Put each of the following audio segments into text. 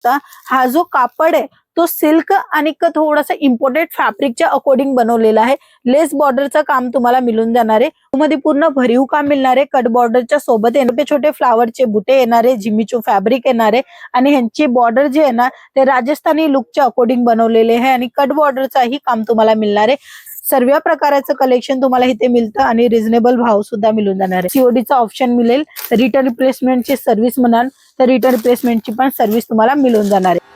शकता हा जो कापड आहे तो सिल्क आणि थोडासा इम्पोर्टेड फॅब्रिकच्या अकॉर्डिंग बनवलेला आहे। लेस बॉर्डरचं काम तुम्हाला मिळून जाणार आहे। मध्ये पूर्ण भरीव काम मिळणार आहे। कट बॉर्डरच्या सोबत छोटे छोटे फ्लावरचे बुटे येणार आहे, जिमीचू फॅब्रिक येणार आहे आणि ह्यांची बॉर्डर जे आहे ना ते राजस्थानी लुकच्या अकॉर्डिंग बनवलेले आहे आणि कट बॉर्डरचाही काम तुम्हाला मिळणार आहे। सर्व प्रकारचं कलेक्शन तुम्हाला इथे मिळतं आणि रिझनेबल भाव सुद्धा मिळून जाणार आहे। सीओडीचा ऑप्शन मिळेल, रिटर्न रिप्लेसमेंटची सर्व्हिस म्हणाल तर रिटर्न रिप्लेसमेंटची पण सर्व्हिस तुम्हाला मिळून जाणार आहे।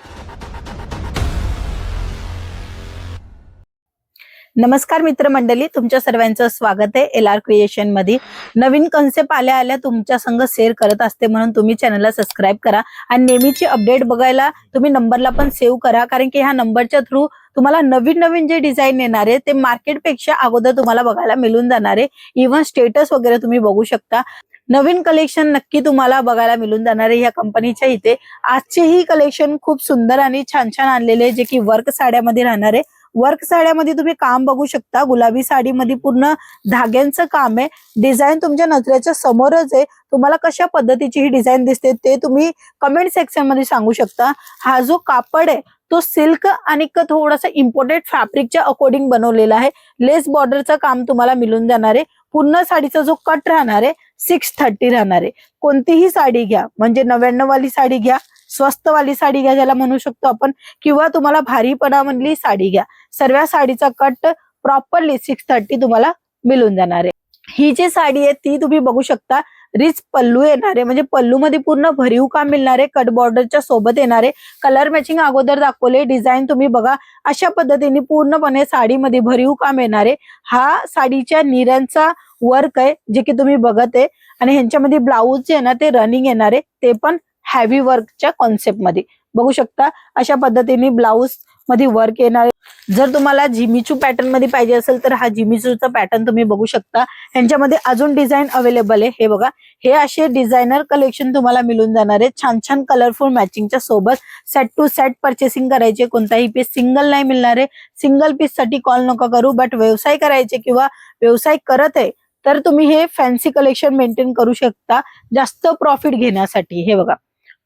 नमस्कार मित्रमंडळी, तुमच्या सर्वांचं स्वागत आहे एलआर क्रिएशन मध्ये। नवीन कन्सेप्ट आल्या तुमच्या संग शेअर करत असते, म्हणून तुम्ही चॅनलला सबस्क्राइब करा आणि नेहमीची अपडेट बघायला तुम्ही नंबरला पण सेव्ह करा, कारण की ह्या नंबरच्या थ्रू तुम्हाला नवीन नवीन जे डिझाईन येणार आहे ते मार्केटपेक्षा अगोदर तुम्हाला बघायला मिळून जाणार आहे। इव्हन स्टेटस वगैरे तुम्ही बघू शकता। नवीन कलेक्शन नक्की तुम्हाला बघायला मिळून जाणार आहे ह्या कंपनीच्या इथे। आजचेही कलेक्शन खूप सुंदर आणि छान छान आणलेले, जे की वर्क साड्यामध्ये राहणार आहे। वर्क साड्यामध्ये तुम्ही काम बघू शकता, गुलाबी साडीमध्ये पूर्ण धाग्यांचं काम आहे। डिझाईन तुमच्या नजरेच्या समोरच आहे। तुम्हाला कशा पद्धतीची ही डिझाईन दिसते ते तुम्ही कमेंट सेक्शन मध्ये सांगू शकता। हा जो कापड आहे तो सिल्क आणि थोडासा इम्पोर्टेड फॅब्रिकच्या अकॉर्डिंग बनवलेला आहे। लेस बॉर्डरचं काम तुम्हाला मिळून जाणार आहे। पूर्ण साडीचा जो कट राहणार आहे 630 राहणार आहे। कोणतीही साडी घ्या, म्हणजे 99 वाली साडी घ्या, स्वस्त वाली साडी घ्या ज्याला म्हणू शकतो आपण, किंवा तुम्हाला भारीपणा मधली साडी घ्या, सर्व साडीचा कट प्रॉपरली 630 तुम्हाला मिळून जाणार आहे। ही जी साडी आहे ती तुम्ही बघू शकता, रिच पल्लू येणार आहे, म्हणजे पल्लू मध्ये पूर्ण भरीव काम मिळणार आहे। कट बॉर्डरच्या सोबत येणार आहे। कलर मॅचिंग अगोदर दाखवले, डिझाईन तुम्ही बघा अशा पद्धतीने पूर्णपणे साडीमध्ये भरीव काम येणार आहे। हा साडीच्या निऱ्यांचा वर्क आहे जे की तुम्ही बघत आहे, आणि ह्यांच्यामध्ये ब्लाऊज जे आहे ना ते रनिंग येणार आहे, ते पण हेवी वर्कच्या कॉन्सेप्ट मध्ये बघू शकता। अशा पद्धतीने ब्लाऊज मध्ये वर्क येणार आहे। जर तुम्हाला जिमीचू पॅटर्न मध्ये पाहिजे असेल तर हा जिमीचूचा पॅटर्न तुम्ही बघू शकता। ह्यांच्यामध्ये अजून डिझाईन अवेलेबल आहे। हे बघा, हे असे डिझायनर कलेक्शन तुम्हाला मिळून जाणार आहे छान छान कलरफुल मॅचिंगच्या सोबत। सेट टू सेट परचेसिंग करायचे, कोणताही पीस सिंगल नाही मिळणार आहे। सिंगल पीस साठी कॉल नका करू, बट व्यवसाय करायचे किंवा व्यवसाय करत आहे तर तुम्ही हे फॅन्सी कलेक्शन मेंटेन करू शकता जास्त प्रॉफिट घेण्यासाठी। हे बघा,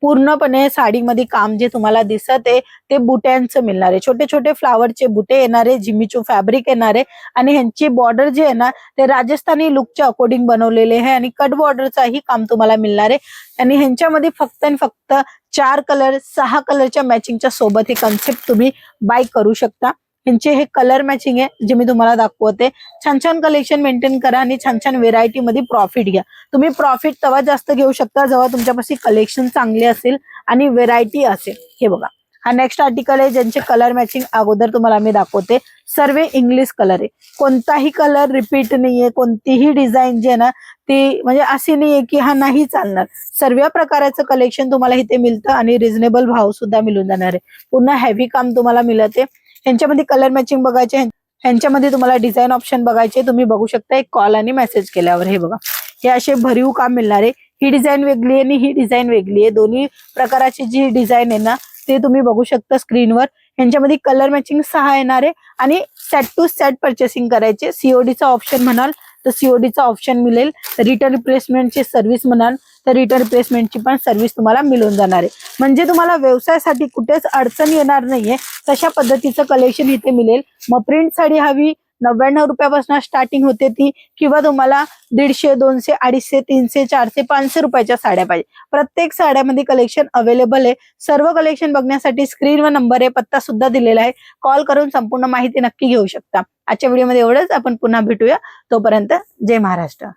पूर्णपणे साडीमध्ये काम जे तुम्हाला दिसत आहे ते बुट्यांचं मिळणार आहे। छोटे छोटे फ्लावरचे बुटे येणार आहे, जिमीचू फॅब्रिक येणार आहे आणि ह्यांची बॉर्डर जे आहे ना ते राजस्थानी लुकच्या अकॉर्डिंग बनवलेले आहे आणि कट बॉर्डरचाही काम तुम्हाला मिळणार आहे। आणि ह्यांच्यामध्ये फक्त आणि फक्त 4 कलर 6 कलरच्या मॅचिंगच्या सोबत हे कन्सेप्ट तुम्ही बाय करू शकता। ह्यांचे हे कलर मॅचिंग आहे जे मी तुम्हाला दाखवते। छान छान कलेक्शन मेंटेन करा आणि छान छान व्हेरायटी मध्ये प्रॉफिट घ्या। तुम्ही प्रॉफिट तेव्हा जास्त घेऊ शकता जेव्हा तुमच्यापाशी कलेक्शन चांगले असेल आणि व्हेरायटी असेल। हे बघा, हा नेक्स्ट आर्टिकल आहे ज्यांचे कलर मॅचिंग अगोदर तुम्हाला मी दाखवते। सर्व इंग्लिश कलर आहे, कोणताही कलर रिपीट नाहीये, कोणतीही डिझाईन जे आहे ना ती म्हणजे अशी नाहीये की हा नाही चालणार। सर्व प्रकारचं कलेक्शन तुम्हाला इथे मिळतं आणि रिझनेबल भाव सुद्धा मिळून जाणार आहे। पूर्ण हेवी काम तुम्हाला मिळते। ह्यांच्यामध्ये कलर मॅचिंग बघायचे, ह्यांच्यामध्ये तुम्हाला डिझाईन ऑप्शन बघायचे, तुम्ही बघू शकता एक कॉल आणि मेसेज केल्यावर। हे बघा, हे असे भरीव काम मिळणार आहे। ही डिझाईन वेगळी आहे आणि ही डिझाईन वेगळी आहे। दोन्ही प्रकाराची जी डिझाईन आहे ना ते तुम्ही बघू शकता स्क्रीनवर। ह्यांच्यामध्ये कलर मॅचिंग 6 येणार आहे आणि सेट टू सेट परचेसिंग करायचे। सीओडीचा ऑप्शन म्हणाल तर सीओडीचा ऑप्शन मिळेल, रिटर्न रिप्लेसमेंटची सर्व्हिस म्हणाल तर रिटर्न रिप्लेसमेंटची पण सर्व्हिस तुम्हाला मिळून जाणार आहे। म्हणजे तुम्हाला व्यवसायासाठी कुठेच अडचण येणार नाहीये, तशा पद्धतीचं कलेक्शन इथे मिळेल। मग प्रिंट साडी हवी 99 रुपयापासून स्टार्टिंग होते ती, किंवा तुम्हाला 150, 200, 250, 300, 400, 500 रुपयाच्या साड्या पाहिजे, प्रत्येक साड्यामध्ये कलेक्शन अवेलेबल आहे। सर्व कलेक्शन बघण्यासाठी स्क्रीनवर नंबर आहे, पत्ता सुद्धा दिलेला आहे, कॉल करून संपूर्ण माहिती नक्की घेऊ शकता। आजच्या व्हिडिओमध्ये एवढंच, आपण पुन्हा भेटूया, तोपर्यंत जय महाराष्ट्र।